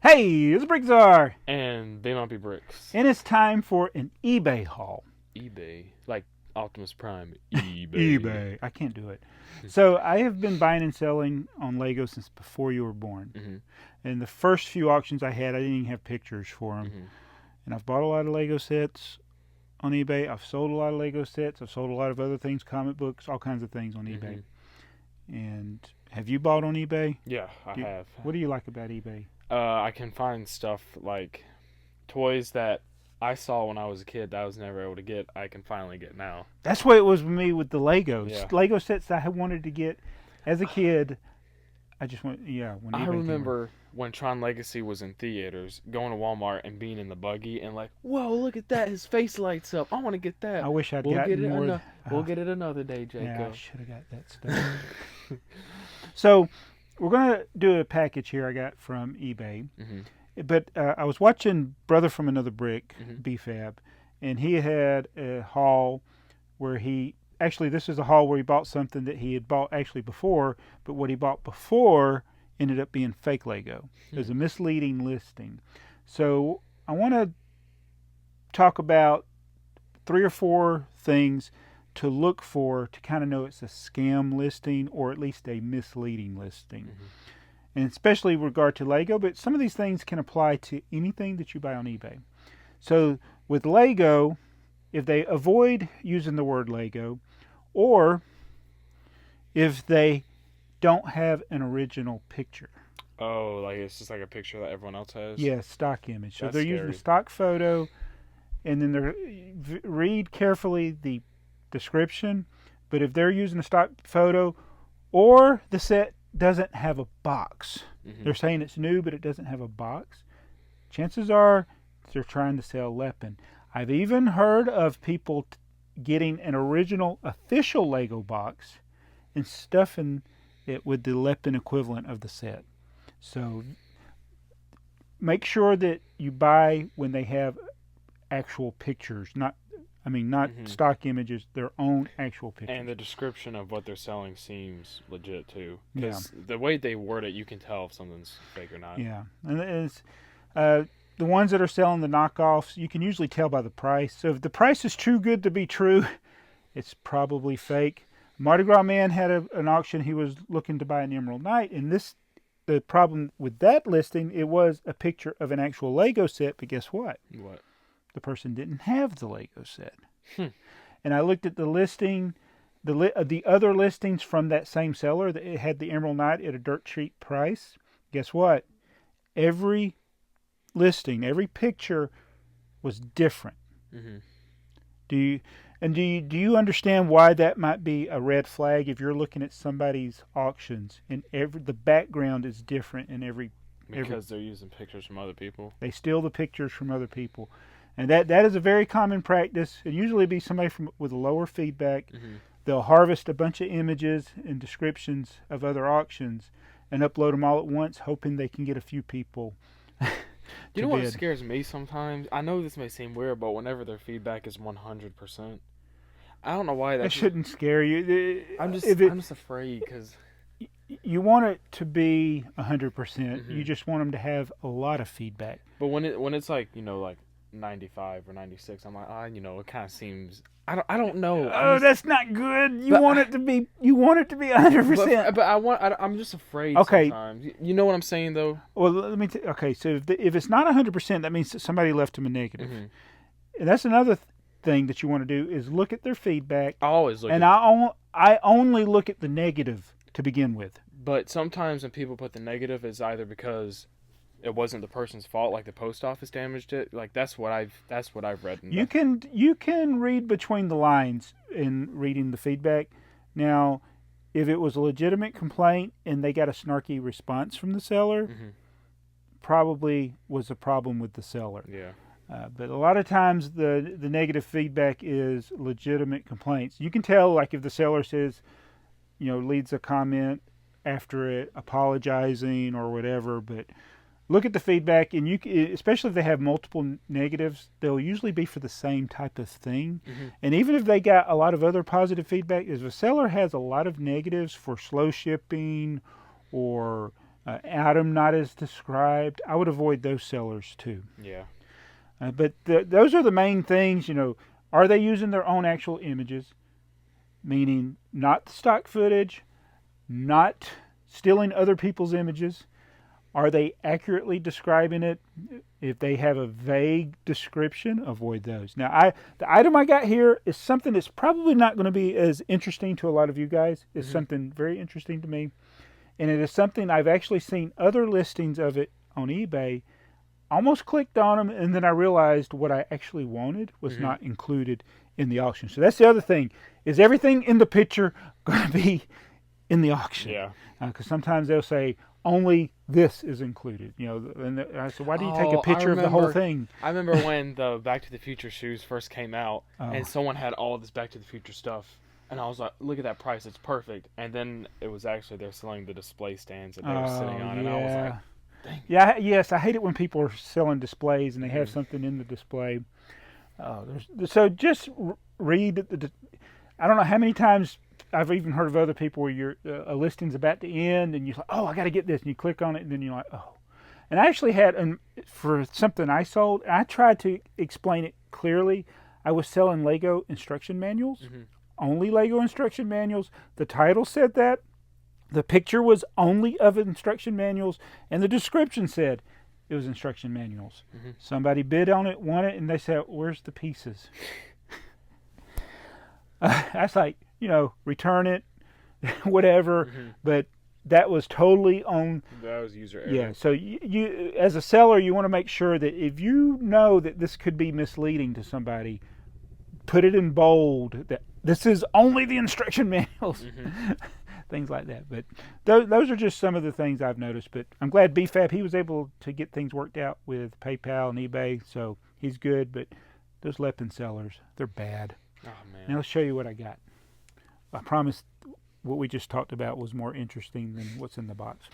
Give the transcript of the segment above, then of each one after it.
Hey, it's BrickTsar, And TheyMightBeBricks. and it's time for an eBay haul. eBay. Like Optimus Prime. eBay. I can't do it. So I have been buying and selling on Lego since before you were born. Mm-hmm. And the first few auctions I had, I didn't even have pictures for them. Mm-hmm. And I've bought a lot of Lego sets on eBay. I've sold a lot of Lego sets. I've sold a lot of other things, comic books, all kinds of things on eBay. And have you bought on eBay? Yeah, I have. What do you like about eBay? I can find stuff like toys that I saw when I was a kid that I was never able to get. I can finally get now. That's what it was with me with the Legos. Yeah. Lego sets that I wanted to get as a kid. I just went, when I eBay remember when Tron Legacy was in theaters, going to Walmart and being in the buggy and like, whoa, look at that! His face lights up. I want to get that. I wish I'd We'll gotten get it. more. We'll get it another day, Jacob. Yeah, I should have got that stuff. So we're gonna do a package here I got from eBay. Mm-hmm. But I was watching Brother from Another Brick, Mm-hmm. BFAB, and he had a haul where this is a haul where he bought something that he had bought actually before, but what he bought before ended up being fake Lego. It was a misleading listing. So I want to talk about 3 or 4 things to look for to kind of know it's a scam listing or at least a misleading listing. Mm-hmm. And especially with regard to Lego, but some of these things can apply to anything that you buy on eBay. So with Lego, if they avoid using the word Lego, or if they don't have an original picture. Oh, like it's just like a picture that everyone else has? Yeah, stock image. So That's they're using scary. a stock photo, and then read carefully the description. But if they're using a stock photo, or the set doesn't have a box, they're saying it's new, but it doesn't have a box, chances are they're trying to sell Lepin. I've even heard of people getting an original official Lego box and stuffing it with the Lepin equivalent of the set. So make sure that you buy when they have actual pictures, not stock images, their own actual pictures. And the description of what they're selling seems legit too. Because the way they word it, you can tell if something's fake or not. Yeah. And it's, the ones that are selling the knockoffs, you can usually tell by the price. So if the price is too good to be true, it's probably fake. Mardi Gras Man had an auction. He was looking to buy an Emerald Knight. And the problem with that listing, it was a picture of an actual Lego set. But guess what? What? The person didn't have the Lego set. And I looked at the listing, the other listings from that same seller that it had the Emerald Knight at a dirt cheap price. Guess what? Every listing, every picture was different. Mm-hmm. Do you understand why that might be a red flag if you're looking at somebody's auctions and the background is different in every? Because they're using pictures from other people. They steal the pictures from other people. And that is a very common practice. It usually be somebody with a lower feedback. Mm-hmm. They'll harvest a bunch of images and descriptions of other auctions and upload them all at once, hoping they can get a few people. You know what scares me sometimes? I know this may seem weird, but whenever their feedback is 100%, I don't know why that shouldn't scare you. I'm just afraid because you want it to be 100%. Mm-hmm. You just want them to have a lot of feedback. But when it's like like 95 or 96, I'm like, it kind of seems. I don't know. That's not good. You want it to be 100%. But I'm just afraid. Okay. Sometimes. You know what I'm saying though. Well, let me. Okay, so if it's not 100%, that means that somebody left them a negative. Mm-hmm. And that's another thing that you want to do is look at their feedback. I always look. And I only look at the negative to begin with. But sometimes when people put the negative, it's either because it wasn't the person's fault, like the post office damaged it. Like that's what I've read. You can read between the lines in reading the feedback. Now, if it was a legitimate complaint and they got a snarky response from the seller, probably was a problem with the seller. Yeah. But a lot of times the negative feedback is legitimate complaints. You can tell, like if the seller says, leads a comment after it apologizing or whatever, but look at the feedback, and especially if they have multiple negatives, they'll usually be for the same type of thing. Mm-hmm. And even if they got a lot of other positive feedback, if a seller has a lot of negatives for slow shipping or item not as described. I would avoid those sellers too. Yeah. But those are the main things, you know. Are they using their own actual images? Meaning not the stock footage, not stealing other people's images. Are they accurately describing it? If they have a vague description, avoid those. Now, the item I got here is something that's probably not going to be as interesting to a lot of you guys. It's something very interesting to me. And it is something I've actually seen other listings of it on eBay. Almost clicked on them, and then I realized what I actually wanted was not included in the auction. So that's the other thing. Is everything in the picture going to be in the auction? Yeah. Because sometimes they'll say, only this is included. You know, and I said, why do you take a picture of the whole thing? I remember when the Back to the Future shoes first came out, and someone had all this Back to the Future stuff. And I was like, look at that price, it's perfect. And then it was actually, they're selling the display stands that they were sitting on. And I was like, dang. Yeah, yes, I hate it when people are selling displays and they have something in the display. So just read, I don't know how many times I've even heard of other people where a listing's about to end and you're like, oh, I got to get this. And you click on it and then you're like, oh. And I actually had, for something I sold, I tried to explain it clearly. I was selling Lego instruction manuals. Only Lego instruction manuals. The title said that. The picture was only of instruction manuals, and the description said it was instruction manuals. Somebody bid on it, won it, and they said, where's the pieces? That's like, you know, return it, whatever. But that was totally on. That was user error. Yeah, so you as a seller, you want to make sure that if you know that this could be misleading to somebody, put it in bold that this is only the instruction manuals. Things like that. But those are just some of the things I've noticed. But I'm glad BFAB, he was able to get things worked out with PayPal and eBay, so he's good. But those Lepin sellers, they're bad. Oh, man. Now let's show you what I got. I promise what we just talked about was more interesting than what's in the box.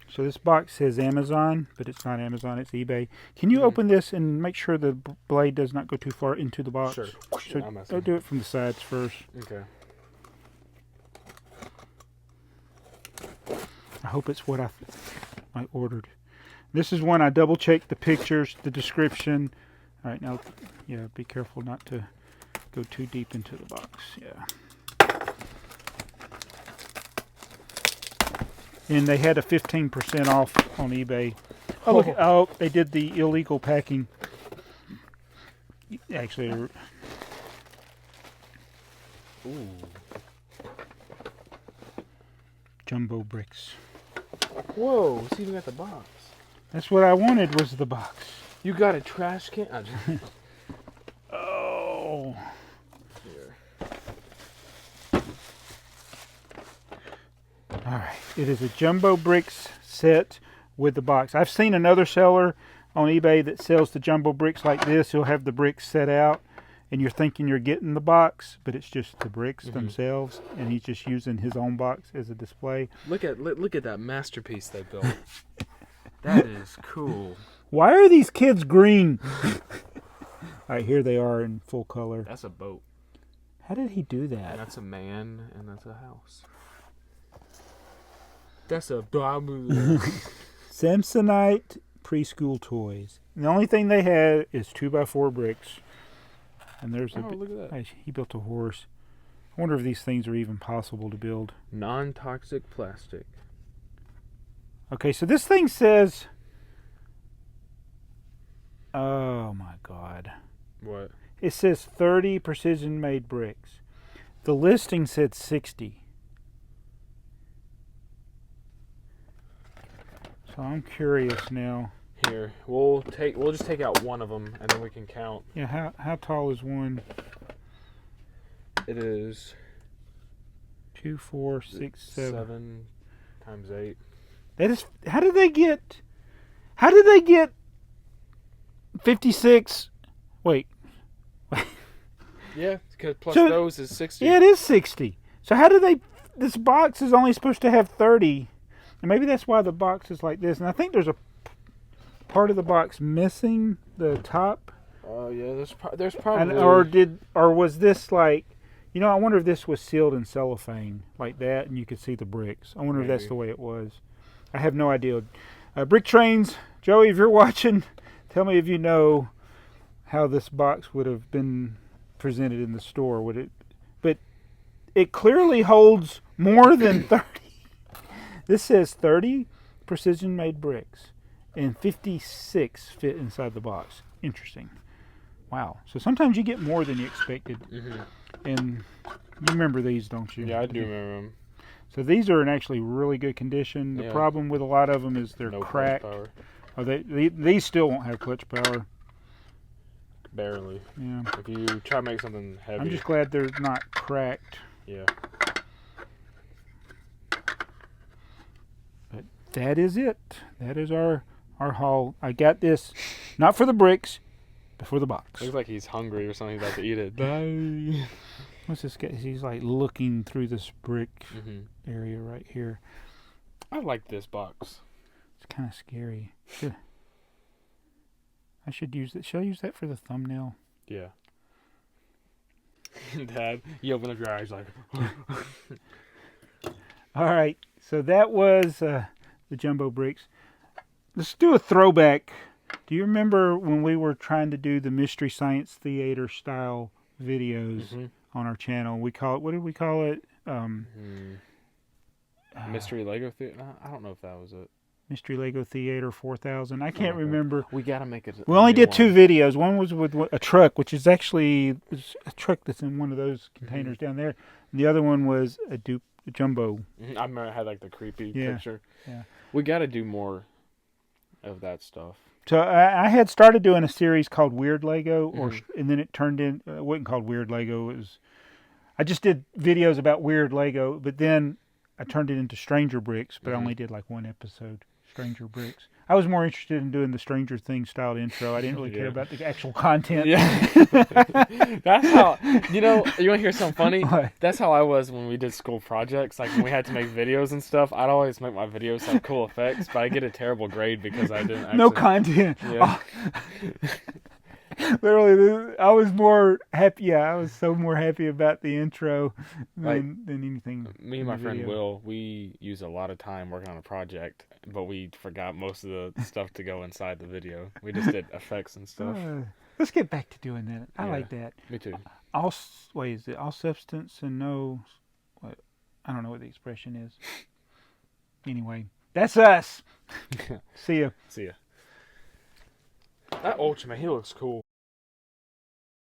So this box says Amazon, but it's not Amazon, it's eBay. Can you open this and make sure the blade does not go too far into the box? Sure. So go do it from the sides first. Okay. I hope it's what I ordered. This is one I double checked the pictures, the description. All right, now, yeah, be careful not to go too deep into the box. Yeah. And they had a 15% off on eBay. Oh, look! Oh, they did the illegal packing. Actually, ooh, jumbo bricks. Whoa! It's even got the box. That's what I wanted, was the box. You got a trash can? Oh. Alright, it is a jumbo bricks set with the box. I've seen another seller on eBay that sells the jumbo bricks like this. He'll have the bricks set out and you're thinking you're getting the box, but it's just the bricks themselves, and he's just using his own box as a display. Look at that masterpiece they built. That is cool. Why are these kids green? Alright, here they are in full color. That's a boat. How did he do that? And that's a man, and that's a house. That's a bamboo. Samsonite preschool toys. And the only thing they had is 2x4 bricks. And there's look at that. He built a horse. I wonder if these things are even possible to build. Non-toxic plastic. Okay, so this thing says... Oh my God. What? It says 30 precision-made bricks. The listing said 60. So I'm curious now. Here, we'll just take out one of them and then we can count. Yeah, how tall is one? It is 2, 4, 6, 7. 7 times 8. That is. How did they get 56? Wait. Yeah, because plus those is 60. Yeah, it is 60. So how do they? This box is only supposed to have 30, and maybe that's why the box is like this. And I think there's a part of the box missing the top. Oh yeah, there's probably. Or was this like? You know, I wonder if this was sealed in cellophane like that, and you could see the bricks. I wonder if that's the way it was. I have no idea. Brick Trains, Joey, if you're watching, tell me if you know how this box would have been presented in the store. Would it? But it clearly holds more than 30. This says 30 precision-made bricks, and 56 fit inside the box. Interesting. Wow. So sometimes you get more than you expected. Mm-hmm. And you remember these, don't you? Yeah, I do remember them. So these are in actually really good condition. The problem with a lot of them is they're cracked. Clutch power. Oh, these still won't have clutch power. Barely. Yeah. If you try to make something heavy. I'm just glad they're not cracked. Yeah. But that is it. That is our haul. I got this not for the bricks, but for the box. Looks like he's hungry or something. He's about to eat it. Bye. What's this guy? He's like looking through this brick area right here. I like this box. It's kind of scary. I should use that. Should I use that for the thumbnail? Yeah. Dad, you open up your eyes like. All right. So that was the jumbo bricks. Let's do a throwback. Do you remember when we were trying to do the Mystery Science Theater style videos on our channel? We call it, what did we call it? Mystery Lego Theater? I don't know if that was it. Mystery Lego Theater 4000. I can't remember. We got to make it. We only did 2 videos. One was with a truck, which is actually a truck that's in one of those containers down there. And the other one was a jumbo. I remember it had like the creepy picture. Yeah. We got to do more of that stuff. So I had started doing a series called Weird Lego, and then it turned in. It wasn't called Weird Lego. I just did videos about weird Lego, but then I turned it into Stranger Bricks. But I only did like 1 episode, Stranger Bricks. I was more interested in doing the Stranger Things styled intro. I didn't really care about the actual content. Yeah, that's how. You want to hear something funny? What? That's how I was when we did school projects. Like when we had to make videos and stuff. I'd always make my videos have cool effects, but I get a terrible grade because I didn't. Actually... No content. Yeah. Literally, I was more happy. Yeah, I was so more happy about the intro than anything. Me and my friend Will, we use a lot of time working on a project, but we forgot most of the stuff to go inside the video. We just did effects and stuff. Let's get back to doing that. I like that. Me too. All substance and no. What? I don't know what the expression is. Anyway, that's us. See ya. See ya. That Ultimate, he looks cool.